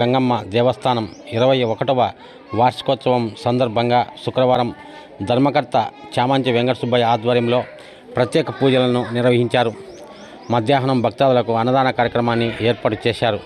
గంగమ్మ దేవస్థానం 21వ వార్షికోత్సవం సందర్భంగా శుక్రవారం ధర్మకర్త చామంచి వెంకట సుబ్బయ్య ఆధ్వర్యంలో ప్రత్యేక పూజలను నిర్వహించారు. మధ్యాహ్నం భక్తాదులకు అన్నదాన కార్యక్రమాన్ని ఏర్పాటు చేశారు.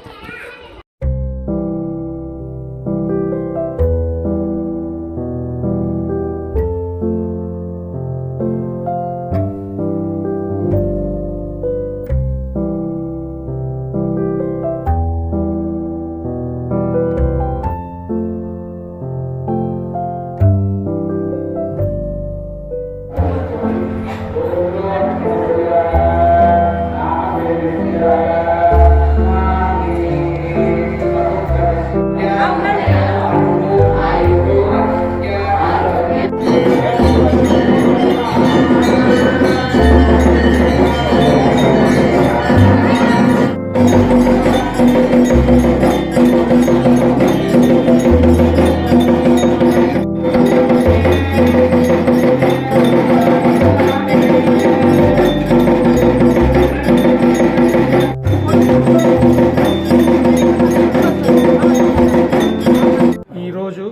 ఈరోజు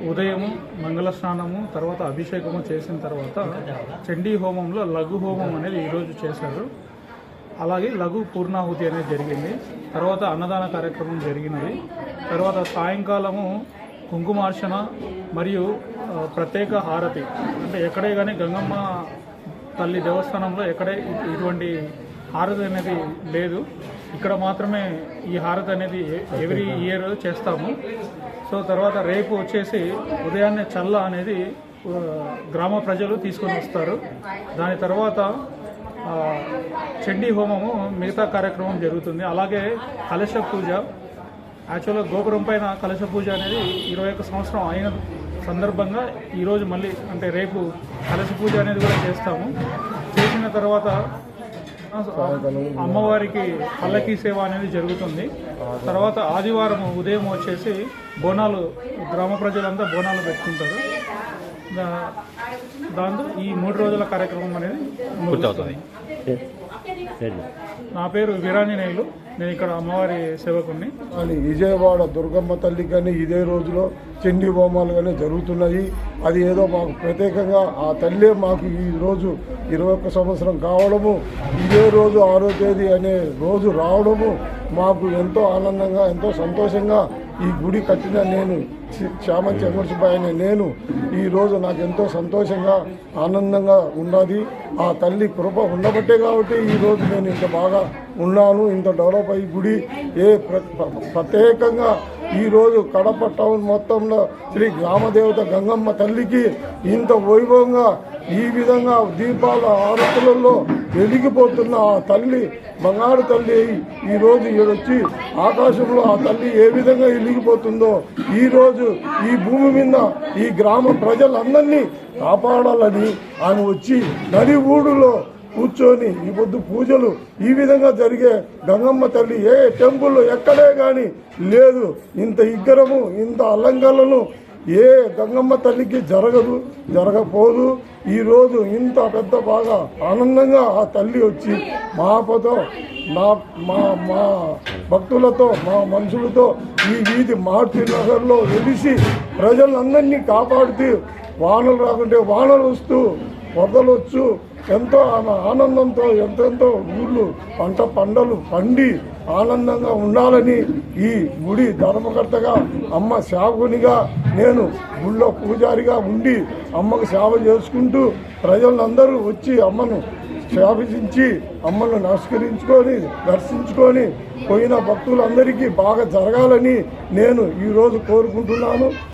ఉదయం మంగళ స్నానము తర్వాత అభిషేకము చేసిన తర్వాత చండీ హోమంలో లఘు హోమం అనేది ఈరోజు చేశారు. అలాగే లఘు పూర్ణాహుతి అనేది జరిగింది. తర్వాత అన్నదాన కార్యక్రమం జరిగినది. తర్వాత సాయంకాలము కుంకుమార్చన మరియు ప్రత్యేక హారతి, అంటే ఎక్కడే కానీ గంగమ్మ తల్లి దేవస్థానంలో ఎక్కడే ఇటువంటి హారతి అనేది లేదు. ఇక్కడ మాత్రమే ఈ హారతి అనేది ఎవ్రీ ఇయర్ చేస్తాము. సో తర్వాత రేపు వచ్చేసి ఉదయాన్నే చల్ల అనేది గ్రామ ప్రజలు తీసుకొని వస్తారు. దాని తర్వాత చండీ హోమము మిగతా కార్యక్రమం జరుగుతుంది. అలాగే కలశ పూజ, యాక్చువల్గా గోపురం పైన కలశ పూజ అనేది 21 సంవత్సరం అయిన సందర్భంగా ఈరోజు మళ్ళీ అంటే రేపు కలశ పూజ అనేది కూడా చేస్తాము. చేసిన తర్వాత అమ్మవారికి పల్లకీ సేవ అనేది జరుగుతుంది. తర్వాత ఆదివారం ఉదయం వచ్చేసి బోనాలు, గ్రామ ప్రజలంతా బోనాలు పెట్టుకుంటారు. దాంతో ఈ 3 రోజుల కార్యక్రమం అనేది పూర్తవుతుంది. నా పేరు వీరాంజనేయులు, నేను ఇక్కడ అమ్మవారి సేవకుని. విజయవాడ దుర్గమ్మ తల్లి కానీ ఇదే రోజులో చండీ హోమాలు కానీ జరుగుతున్నాయి. అది ఏదో మాకు ప్రత్యేకంగా ఆ తల్లే మాకు ఈ రోజు 21 సంవత్సరం కావడము, ఇదే రోజు 6వ తేదీ అనే రోజు రావడము మాకు ఎంతో ఆనందంగా, ఎంతో సంతోషంగా ఈ గుడి కట్టిన నేను చామంచి వెంకట సుబ్బయ్య అనే నేను ఈరోజు నాకు ఎంతో సంతోషంగా ఆనందంగా ఉన్నది. ఆ తల్లి కృప ఉండబట్టే కాబట్టి ఈరోజు నేను ఇంత బాగా ఉన్నాను, ఇంత డెవలప్ అయ్యి గుడి ప్రత్యేకంగా ఈరోజు కడప టౌన్ మొత్తంలో శ్రీ గ్రామదేవత గంగమ్మ తల్లికి ఇంత వైభవంగా ఈ విధంగా దీపాల ఆరతులలో వెలిగిపోతున్న ఆ తల్లి, బంగారు తల్లి ఈరోజు ఈడొచ్చి ఆకాశంలో ఆ తల్లి ఏ విధంగా వెలిగిపోతుందో ఈరోజు ఈ భూమి మీద ఈ గ్రామ ప్రజలందరినీ కాపాడాలని ఆమె వచ్చి నడి ఊడులో కూర్చొని ఈ పొద్దు పూజలు ఈ విధంగా జరిగే గంగమ్మ తల్లి ఏ టెంపుల్లో ఎక్కడే కానీ లేదు. ఇంత ఇగ్గరము, ఇంత అలంకరణలు ఏ గంగమ్మ తల్లికి జరగపోదు. ఈరోజు ఇంత పెద్ద బాగా ఆనందంగా ఆ తల్లి వచ్చి మాపతో మా భక్తులతో, మా మనుషులతో ఈ వీధి మార్చి నగర్లో వెలిసి ప్రజలందరినీ కాపాడుతూ వానలు రాకుంటే వానలు వస్తూ వరదలు వచ్చు ఎంతో ఆనందంతో ఎంతెంతో ఊళ్ళు పంటలు పండి ఆనందంగా ఉండాలని ఈ గుడి ధర్మకర్తగా, అమ్మ సేవకునిగా నేను గుళ్ళో పూజారిగా ఉండి అమ్మకు సేవ చేసుకుంటూ ప్రజలందరూ వచ్చి అమ్మను సేవించి అమ్మను నమస్కరించుకొని దర్శించుకొని పోయిన భక్తులందరికీ బాగా జరగాలని నేను ఈరోజు కోరుకుంటున్నాను.